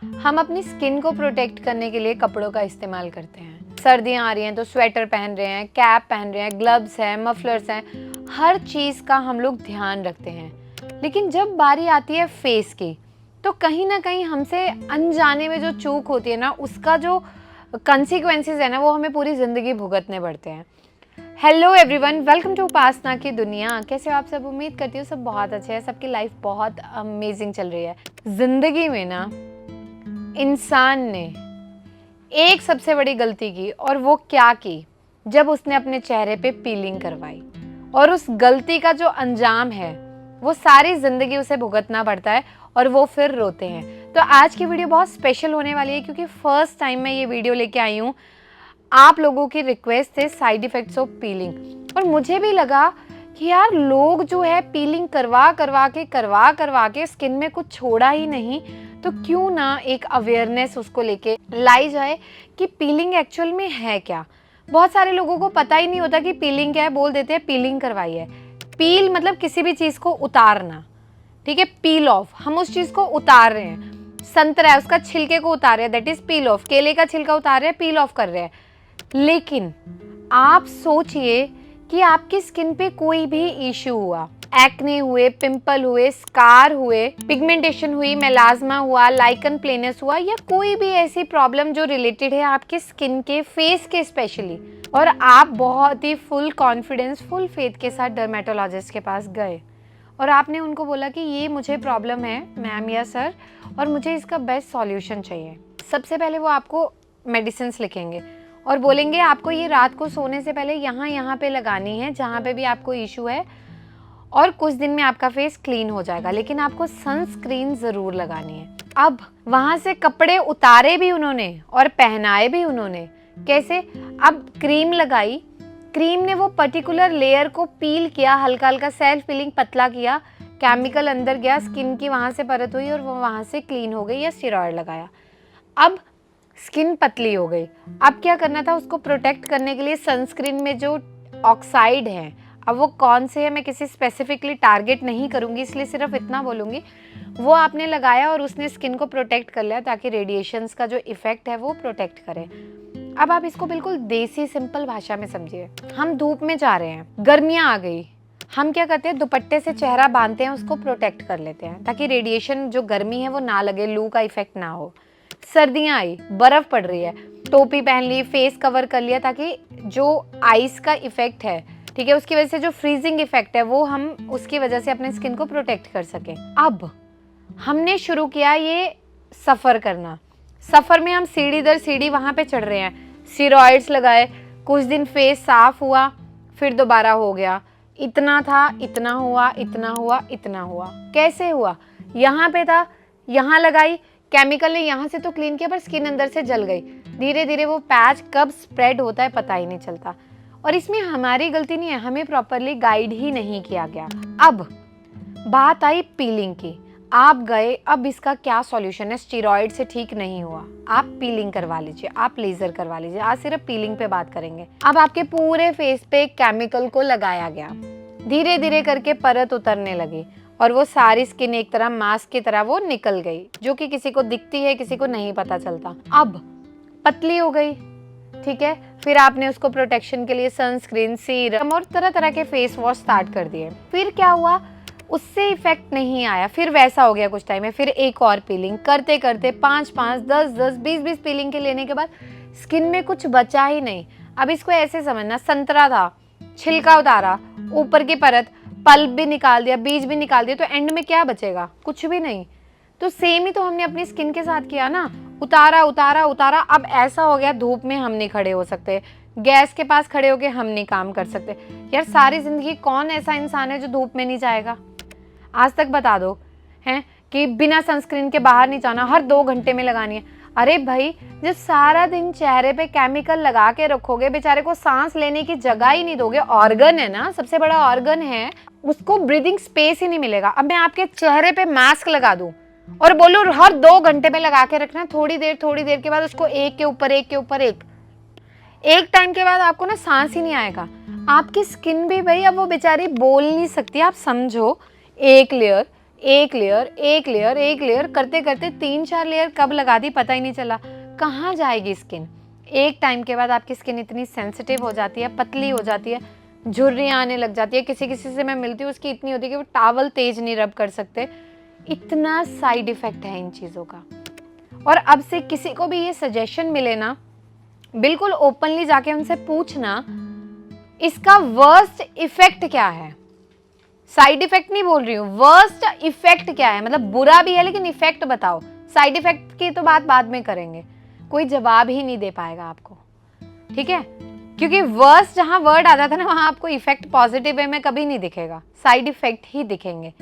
हम अपनी स्किन को प्रोटेक्ट करने के लिए कपड़ों का इस्तेमाल करते हैं। सर्दियाँ आ रही हैं तो स्वेटर पहन रहे हैं, कैप पहन रहे हैं, ग्लव्स हैं, मफलर्स हैं, हर चीज़ का हम लोग ध्यान रखते हैं। लेकिन जब बारी आती है फेस की, तो कहीं ना कहीं हमसे अनजाने में जो चूक होती है ना, उसका जो कंसिक्वेंसेस है ना, वो हमें पूरी ज़िंदगी भुगतने पड़ते हैं। हेलो एवरीवन, वेलकम टू उपासना की दुनिया। कैसे हो आप सब? उम्मीद करती हूँ सब बहुत अच्छे हैं, सबकी लाइफ बहुत अमेजिंग चल रही है। ज़िंदगी में ना इंसान ने एक सबसे बड़ी गलती की, और वो क्या की? जब उसने अपने चेहरे पे पीलिंग करवाई, और उस गलती का जो अंजाम है वो सारी ज़िंदगी उसे भुगतना पड़ता है, और वो फिर रोते हैं। तो आज की वीडियो बहुत स्पेशल होने वाली है, क्योंकि फर्स्ट टाइम मैं ये वीडियो लेके आई हूँ। आप लोगों की रिक्वेस्ट थे साइड इफ़ेक्ट्स ऑफ पीलिंग, और मुझे भी लगा कि यार लोग जो है पीलिंग करवा के स्किन में कुछ छोड़ा ही नहीं, तो क्यों ना एक अवेयरनेस उसको लेके लाई जाए कि पीलिंग एक्चुअल में है क्या। बहुत सारे लोगों को पता ही नहीं होता कि पीलिंग क्या है, बोल देते हैं पीलिंग करवाई है। पील मतलब किसी भी चीज़ को उतारना, ठीक है। पील ऑफ, हम उस चीज़ को उतार रहे हैं। संतरा है, उसका छिलके को उतार रहे हैं, दैट इज पील ऑफ। केले का छिलका उतार रहे हैं, पील ऑफ कर रहे हैं। लेकिन आप सोचिए कि आपकी स्किन पे कोई भी इश्यू हुआ, एक्ने हुए, पिंपल हुए, स्कार हुए, पिगमेंटेशन हुई, मेलाज्मा हुआ, लाइकन प्लेनस हुआ, या कोई भी ऐसी प्रॉब्लम जो रिलेटेड है आपके स्किन के, फेस के स्पेशली, और आप बहुत ही फुल कॉन्फिडेंस, फुल फेथ के साथ डर्मेटोलॉजिस्ट के पास गए, और आपने उनको बोला कि ये मुझे प्रॉब्लम है मैम या सर, और मुझे इसका बेस्ट सॉल्यूशन चाहिए। सबसे पहले वो आपको मेडिसिन लिखेंगे और बोलेंगे आपको ये रात को सोने से पहले यहाँ पे लगानी है, जहाँ पे भी आपको इशू है, और कुछ दिन में आपका फेस क्लीन हो जाएगा। लेकिन आपको सनस्क्रीन ज़रूर लगानी है। अब वहाँ से कपड़े उतारे भी उन्होंने और पहनाए भी उन्होंने। कैसे? अब क्रीम लगाई, क्रीम ने वो पर्टिकुलर लेयर को पील किया, हल्का हल्का सेल्फ पीलिंग पतला किया, केमिकल अंदर गया, स्किन की वहाँ से परत हुई और वो वहाँ से क्लीन हो गई, या स्टेरॉइड लगाया। अब स्किन पतली हो गई। अब क्या करना था? उसको प्रोटेक्ट करने के लिए सनस्क्रीन में जो ऑक्साइड है, अब वो कौन से है मैं किसी स्पेसिफिकली टारगेट नहीं करूँगी, इसलिए सिर्फ इतना बोलूँगी, वो आपने लगाया और उसने स्किन को प्रोटेक्ट कर लिया, ताकि रेडिएशंस का जो इफेक्ट है वो प्रोटेक्ट करे। अब आप इसको बिल्कुल देसी सिंपल भाषा में समझिए। हम धूप में जा रहे हैं, गर्मियाँ आ गई, हम क्या करते हैं? दुपट्टे से चेहरा बांधते हैं, उसको प्रोटेक्ट कर लेते हैं, ताकि रेडिएशन जो गर्मी है वो ना लगे, लू का इफेक्ट ना हो। सर्दियाँ आई, बर्फ पड़ रही है, टोपी पहन ली, फेस कवर कर लिया, ताकि जो आइस का इफेक्ट है, ठीक है, उसकी वजह से जो फ्रीजिंग इफेक्ट है वो हम उसकी वजह से अपने स्किन को प्रोटेक्ट कर सकें। अब हमने शुरू किया ये सफ़र करना। सफ़र में हम सीढ़ी दर सीढ़ी वहाँ पे चढ़ रहे हैं। स्टेरॉइड्स लगाए, कुछ दिन फेस साफ हुआ, फिर दोबारा हो गया, इतना था, इतना हुआ, इतना हुआ, इतना हुआ। कैसे हुआ? यहाँ पे था, यहाँ लगाई, केमिकल ने यहाँ से तो क्लीन किया, पर स्किन अंदर से जल गई। धीरे धीरे वो पैच कब स्प्रेड होता है पता ही नहीं चलता। और इसमें हमारी गलती नहीं है, हमें प्रॉपरली गाइड ही नहीं किया गया। अब बात आई पीलिंग की। आप गए, अब इसका क्या सॉल्यूशन है? स्टेरॉइड से ठीक नहीं हुआ, आप पीलिंग करवा लीजिए, आप लेजर करवा लीजिए। आज सिर्फ पीलिंग पे बात करेंगे। अब आपके पूरे फेस पे केमिकल को लगाया गया, धीरे धीरे करके परत उतरने लगी, और वो सारी स्किन एक तरह मास्क की तरह वो निकल गई, जो कि किसी को दिखती है, किसी को नहीं पता चलता। अब पतली हो गई, ठीक है। फिर आपने उसको प्रोटेक्शन के लिए सनस्क्रीन, सीरम और तरह तरह के फेस वॉश स्टार्ट कर दिए। फिर क्या हुआ? उससे इफेक्ट नहीं आया, फिर वैसा हो गया कुछ टाइम में, फिर एक और पीलिंग करते करते 5-5, 10-10, 20-20 पीलिंग के लेने के बाद स्किन में कुछ बचा ही नहीं। अब इसको ऐसे समझना, संतरा था, छिलका उतारा, ऊपर की परत, पल्प भी निकाल दिया, बीज भी निकाल दिया, तो एंड में क्या बचेगा? कुछ भी नहीं। तो सेम ही तो हमने अपनी स्किन के साथ किया ना, उतारा उतारा उतारा। अब ऐसा हो गया, धूप में हम नहीं खड़े हो सकते, गैस के पास खड़े होके हम नहीं काम कर सकते। यार सारी जिंदगी कौन ऐसा इंसान है जो धूप में नहीं जाएगा? आज तक बता दो हैं कि बिना सनस्क्रीन के बाहर नहीं जाना, हर 2 घंटे में लगानी है। अरे भाई, जब सारा दिन चेहरे पे केमिकल लगा के रखोगे, बेचारे को सांस लेने की जगह ही नहीं दोगे, ऑर्गन है ना, सबसे बड़ा ऑर्गन है, उसको ब्रीदिंग स्पेस ही नहीं मिलेगा। अब मैं आपके चेहरे पे मास्क लगा दूं और बोलूं हर 2 घंटे में लगा के रखना, थोड़ी देर के बाद उसको एक के ऊपर एक टाइम के बाद आपको ना सांस ही नहीं आएगा। आपकी स्किन भी भाई अब वो बेचारी बोल नहीं सकती, आप समझो, एक लेयर, एक लेयर एक लेयर एक लेयर करते करते 3-4 लेयर कब लगा दी पता ही नहीं चला। कहाँ जाएगी स्किन? एक टाइम के बाद आपकी स्किन इतनी सेंसिटिव हो जाती है, पतली हो जाती है, झुर्रियाँ आने लग जाती है। किसी किसी से मैं मिलती हूँ, उसकी इतनी होती है कि वो टॉवल तेज नहीं रब कर सकते। इतना साइड इफेक्ट है इन चीज़ों का। और अब से किसी को भी ये सजेशन मिले ना, बिल्कुल ओपनली जाके उनसे पूछना इसका वर्स्ट इफेक्ट क्या है। साइड इफेक्ट नहीं बोल रही हूँ, वर्स्ट इफेक्ट क्या है, मतलब बुरा भी है लेकिन इफेक्ट बताओ। साइड इफेक्ट की तो बात बाद में करेंगे, कोई जवाब ही नहीं दे पाएगा आपको, ठीक है? क्योंकि वर्स्ट जहां वर्ड आता था ना, वहां आपको इफेक्ट पॉजिटिव वे में कभी नहीं दिखेगा, साइड इफेक्ट ही दिखेंगे।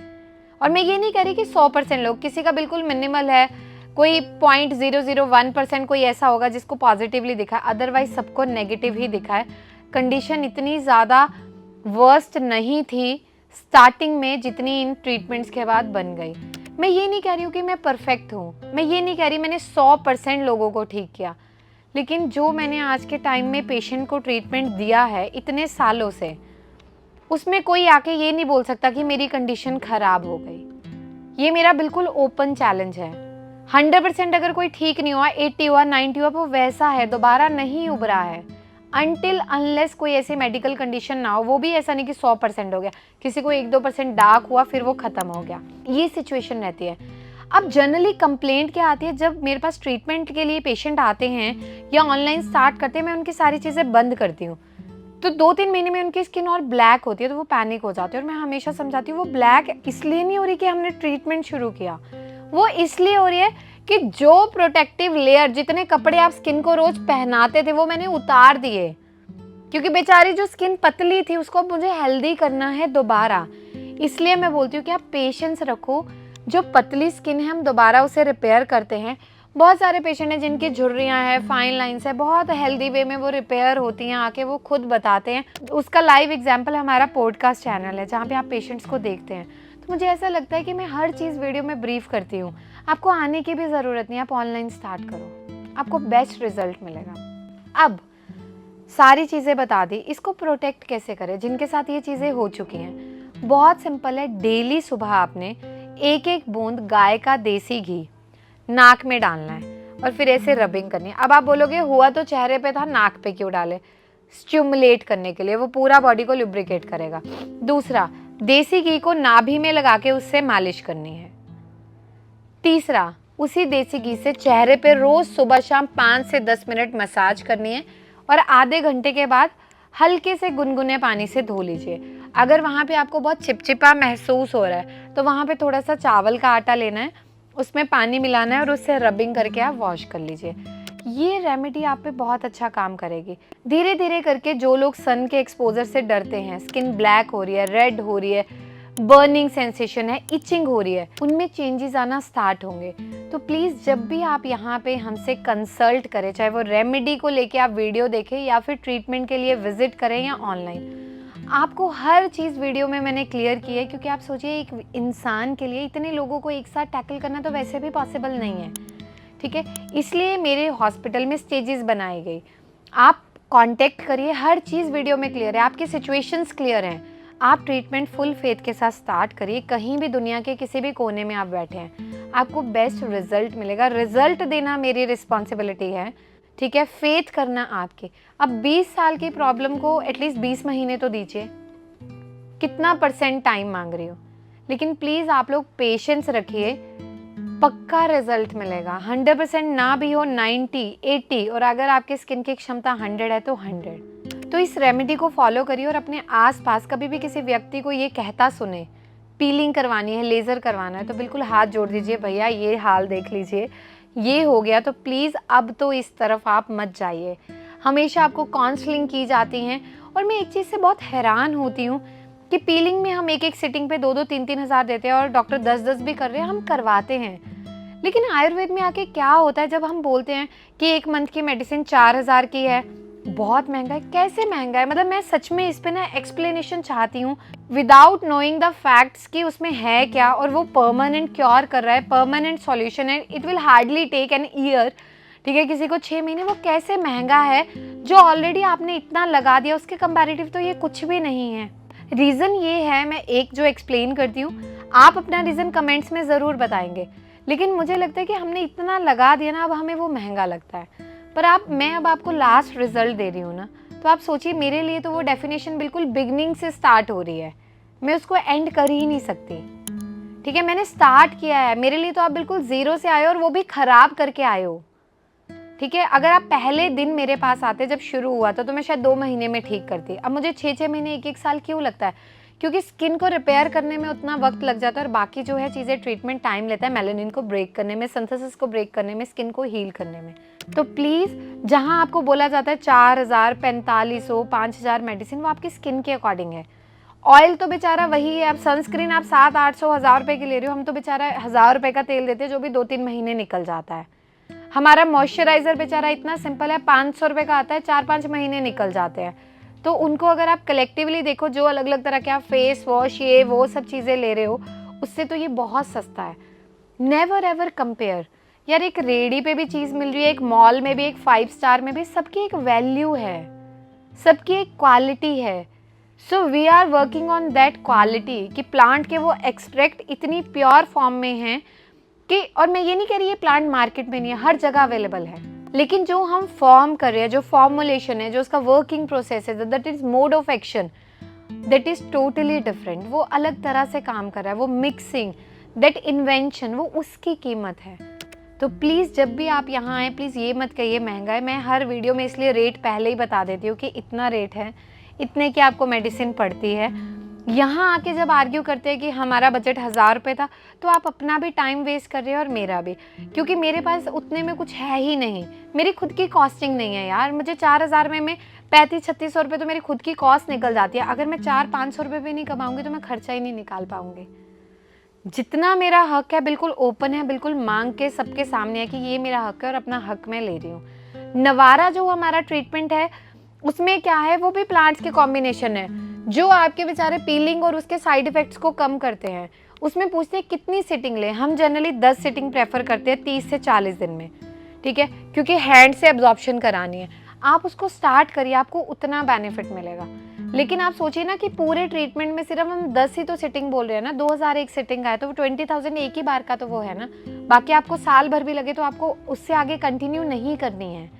और मैं ये नहीं कह रही कि 100% लोग, किसी का बिल्कुल मिनिमल है, कोई 0.001% कोई ऐसा होगा जिसको पॉजिटिवली दिखा, अदरवाइज सबको नेगेटिव ही दिखा है। कंडीशन इतनी ज़्यादा वर्स्ट नहीं थी स्टार्टिंग में जितनी इन ट्रीटमेंट्स के बाद बन गई। मैं ये नहीं कह रही हूँ कि मैं परफेक्ट हूँ, मैं ये नहीं कह रही मैंने 100% लोगों को ठीक किया, लेकिन जो मैंने आज के टाइम में पेशेंट को ट्रीटमेंट दिया है इतने सालों से, उसमें कोई आके ये नहीं बोल सकता कि मेरी कंडीशन खराब हो गई। ये मेरा बिल्कुल ओपन चैलेंज है। 100% अगर कोई ठीक नहीं हुआ, 80 हुआ, 90 हुआ, वो वैसा है, दोबारा नहीं उभरा है। अनटिल अनलेस कोई ऐसी मेडिकल कंडीशन ना हो, वो भी ऐसा नहीं कि 100% हो गया, किसी को 1-2% डार्क हुआ फिर वो खत्म हो गया, ये सिचुएशन रहती है। अब जनरली कंप्लेंट क्या आती है, जब मेरे पास ट्रीटमेंट के लिए पेशेंट आते हैं या ऑनलाइन स्टार्ट करते हैं, मैं उनकी सारी चीज़ें बंद करती हूँ, तो 2-3 महीने में उनकी स्किन और ब्लैक होती है, तो वो पैनिक हो जाते हैं। और मैं हमेशा समझाती हूँ वो ब्लैक इसलिए नहीं हो रही कि हमने ट्रीटमेंट शुरू किया, वो इसलिए हो रही है कि जो प्रोटेक्टिव लेयर, जितने कपड़े आप स्किन को रोज पहनाते थे, वो मैंने उतार दिए, क्योंकि बेचारी जो स्किन पतली थी उसको मुझे हेल्दी करना है दोबारा। इसलिए मैं बोलती हूँ कि आप पेशेंस रखो, जो पतली स्किन है हम दोबारा उसे रिपेयर करते हैं। बहुत सारे पेशेंट हैं जिनकी झुर्रियाँ हैं, फाइन लाइंस है, बहुत हेल्दी वे में वो रिपेयर होती हैं, आके वो खुद बताते हैं। उसका लाइव एग्जाम्पल हमारा पॉडकास्ट चैनल है जहाँ पे आप पेशेंट्स को देखते हैं। तो मुझे ऐसा लगता है कि मैं हर चीज़ वीडियो में ब्रीफ करती हूँ। आपको आने की भी ज़रूरत नहीं, आप ऑनलाइन स्टार्ट करो, आपको बेस्ट रिजल्ट मिलेगा। अब सारी चीज़ें बता दी, इसको प्रोटेक्ट कैसे करें जिनके साथ ये चीज़ें हो चुकी हैं। बहुत सिंपल है, डेली सुबह आपने 1-1 बूंद गाय का देसी घी नाक में डालना है और फिर ऐसे रबिंग करनी है। अब आप बोलोगे हुआ तो चेहरे पे था, नाक पे क्यों डाले? स्टिमुलेट करने के लिए, वो पूरा बॉडी को लुब्रिकेट करेगा। दूसरा, देसी घी को नाभि में लगा के उससे मालिश करनी है। तीसरा, उसी देसी घी से चेहरे पे रोज सुबह शाम 5 से 10 मिनट मसाज करनी है और आधे घंटे के बाद हल्के से गुनगुने पानी से धो लीजिए। अगर वहाँ पे आपको बहुत चिपचिपा महसूस हो रहा है तो वहाँ पे थोड़ा सा चावल का आटा लेना है, उसमें पानी मिलाना है और उससे रबिंग करके आप वॉश कर लीजिए। ये रेमेडी आप पे बहुत अच्छा काम करेगी। धीरे धीरे करके जो लोग सन के एक्सपोजर से डरते हैं, स्किन ब्लैक हो रही है, रेड हो रही है, बर्निंग सेंसेशन है, इचिंग हो रही है, उनमें चेंजेस आना स्टार्ट होंगे। तो प्लीज़ जब भी आप यहाँ पे हमसे कंसल्ट करें, चाहे वो रेमेडी को लेके आप वीडियो देखें या फिर ट्रीटमेंट के लिए विजिट करें या ऑनलाइन, आपको हर चीज़ वीडियो में मैंने क्लियर की है। क्योंकि आप सोचिए एक इंसान के लिए इतने लोगों को एक साथ टैकल करना तो वैसे भी पॉसिबल नहीं है, ठीक है? इसलिए मेरे हॉस्पिटल में स्टेजेस बनाई गई। आप कांटेक्ट करिए, हर चीज़ वीडियो में क्लियर है, आपकी सिचुएशंस क्लियर हैं। आप ट्रीटमेंट फुल फेथ के साथ स्टार्ट करिए, कहीं भी दुनिया के किसी भी कोने में आप बैठे हैं, आपको बेस्ट रिजल्ट मिलेगा। रिजल्ट देना मेरी रिस्पॉन्सिबिलिटी है, ठीक है? फेथ करना आपकी। अब 20 साल की प्रॉब्लम को एटलीस्ट 20 महीने तो दीजिए, कितना % टाइम मांग रही हो, लेकिन प्लीज़ आप लोग पेशेंस रखिए, पक्का रिजल्ट मिलेगा। 100% ना भी हो, 90, 80, और अगर आपकी स्किन की क्षमता 100 है तो 100। तो इस रेमेडी को फॉलो करिए और अपने आसपास कभी भी किसी व्यक्ति को ये कहता सुने पीलिंग करवानी है, लेज़र करवाना है, तो बिल्कुल हाथ जोड़ दीजिए, भैया ये हाल देख लीजिए, ये हो गया तो प्लीज़ अब तो इस तरफ आप मत जाइए। हमेशा आपको काउंसलिंग की जाती हैं। और मैं एक चीज़ से बहुत हैरान होती हूँ कि पीलिंग में हम एक सिटिंग पे 2-2, 3-3 हज़ार देते हैं और डॉक्टर 10-10 भी कर रहे हैं, हम करवाते हैं। लेकिन आयुर्वेद में आके क्या होता है, जब हम बोलते हैं कि 1 मंथ की मेडिसिन 4,000 की है, बहुत महंगा है। कैसे महंगा है? मतलब मैं सच में इस पे ना एक्सप्लेनेशन चाहती हूँ विदाउट नोइंग द फैक्ट्स कि उसमें है क्या, और वो परमानेंट क्योर कर रहा है, परमानेंट सॉल्यूशन है, it will hardly take an year, ठीक है, किसी को 6 महीने। वो कैसे महंगा है? जो ऑलरेडी आपने इतना लगा दिया उसके कंपैरेटिव तो ये कुछ भी नहीं है। रीज़न ये है, मैं एक जो एक्सप्लेन करती हूँ, आप अपना रीज़न कमेंट्स में ज़रूर बताएंगे, लेकिन मुझे लगता है कि हमने इतना लगा दिया ना, अब हमें वो महंगा लगता है। पर मैं अब आपको लास्ट रिजल्ट दे रही हूँ ना, तो आप सोचिए मेरे लिए तो वो डेफिनेशन बिल्कुल बिगनिंग से स्टार्ट हो रही है, मैं उसको एंड कर ही नहीं सकती। ठीक है, मैंने स्टार्ट किया है, मेरे लिए तो आप बिल्कुल ज़ीरो से आए हो और वो भी ख़राब करके आए हो। ठीक है, अगर आप पहले दिन मेरे पास आते जब शुरू हुआ था तो मैं शायद 2 महीने में ठीक करती। अब मुझे 6-6 महीने 1-1 साल क्यों लगता है? क्योंकि स्किन को रिपेयर करने में उतना वक्त लग जाता है और बाकी जो है चीज़ें ट्रीटमेंट टाइम लेता है मेलानिन को ब्रेक करने में, सिंथेसिस को ब्रेक करने में, स्किन को हील करने में। तो प्लीज़, जहाँ आपको बोला जाता है 4000, 4500, 5000 मेडिसिन, वो आपकी स्किन के अकॉर्डिंग है। ऑयल तो बेचारा वही है, अब सनस्क्रीन आप 700-800, 1000 रुपये की ले रहे हो, हम तो बेचारा 1000 रुपये का तेल देते हैं जो भी 2-3 महीने निकल जाता है। हमारा मॉइस्चराइजर बेचारा इतना सिंपल है, 500 रुपये का आता है, 4-5 महीने निकल जाते हैं। तो उनको अगर आप कलेक्टिवली देखो, जो अलग अलग तरह के आप फेस वॉश ये वो सब चीज़ें ले रहे हो, उससे तो ये बहुत सस्ता है। Never ever compare. यार, एक रेडी पे भी चीज़ मिल रही है, एक मॉल में भी, एक 5 स्टार में भी, सबकी एक वैल्यू है, सबकी एक क्वालिटी है। So we are working on that quality कि प्लांट के वो एक्सट्रैक्ट इतनी प्योर फॉर्म में हैं कि, और मैं ये नहीं कह रही ये प्लांट मार्केट में नहीं है, हर जगह अवेलेबल है, लेकिन जो हम फॉर्म कर रहे हैं, जो फॉर्मुलेशन है, जो उसका वर्किंग प्रोसेस है, that is mode of action, that is totally different. वो अलग तरह से काम कर रहा है, वो मिक्सिंग, दैट इन्वेंशन, वो उसकी कीमत है। तो प्लीज़ जब भी आप यहाँ आए, प्लीज़ ये मत कहिए महंगा है। मैं हर वीडियो में इसलिए रेट पहले ही बता देती हूँ कि इतना रेट है, इतने की आपको मेडिसिन पड़ती है। यहाँ आके जब आर्ग्यू करते हैं कि हमारा बजट 1000 रुपये था, तो आप अपना भी टाइम वेस्ट कर रहे हो और मेरा भी, क्योंकि मेरे पास उतने में कुछ है ही नहीं, मेरी खुद की कॉस्टिंग नहीं है यार। मुझे 4000 में 3500-3600 रुपये तो मेरी खुद की कॉस्ट निकल जाती है। अगर मैं 400-500 रुपये भी नहीं कमाऊंगी तो मैं खर्चा ही नहीं निकाल पाऊंगी। जितना मेरा हक है बिल्कुल ओपन है, बिल्कुल मांग के सबके सामने है कि ये मेरा हक है और अपना हक मैं ले रही हूँ। नवारा जो हमारा ट्रीटमेंट है उसमें क्या है, वो भी प्लांट्स के कॉम्बिनेशन है जो आपके बेचारे पीलिंग और उसके साइड इफेक्ट्स को कम करते हैं। उसमें पूछते हैं कितनी सिटिंग ले, हम जनरली 10 सिटिंग प्रेफर करते हैं 30 से 40 दिन में। ठीक है, क्योंकि हैंड से एब्जॉर्प्शन करानी है। आप उसको स्टार्ट करिए, आपको उतना बेनिफिट मिलेगा। लेकिन आप सोचिए ना कि पूरे ट्रीटमेंट में सिर्फ हम 10 ही तो सिटिंग बोल रहे हैं ना, 2000 एक सिटिंग आया तो वो 20,000 एक ही बार का तो वो है ना। बाकी आपको साल भर भी लगे तो आपको उससे आगे कंटिन्यू नहीं करनी है।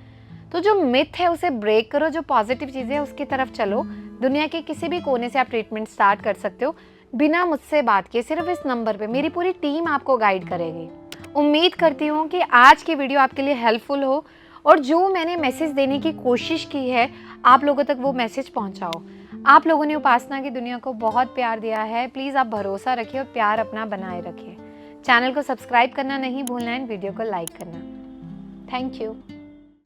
तो जो मिथ है उसे ब्रेक करो, जो पॉजिटिव चीज़ें हैं उसकी तरफ चलो। दुनिया के किसी भी कोने से आप ट्रीटमेंट स्टार्ट कर सकते हो बिना मुझसे बात किए। सिर्फ इस नंबर पे मेरी पूरी टीम आपको गाइड करेगी। उम्मीद करती हूँ कि आज की वीडियो आपके लिए हेल्पफुल हो और जो मैंने मैसेज देने की कोशिश की है आप लोगों तक वो मैसेज पहुँचाओ। आप लोगों ने उपासना की दुनिया को बहुत प्यार दिया है, प्लीज़ आप भरोसा रखिए और प्यार अपना बनाए रखिए। चैनल को सब्सक्राइब करना नहीं भूलना है, वीडियो को लाइक करना। Thank you.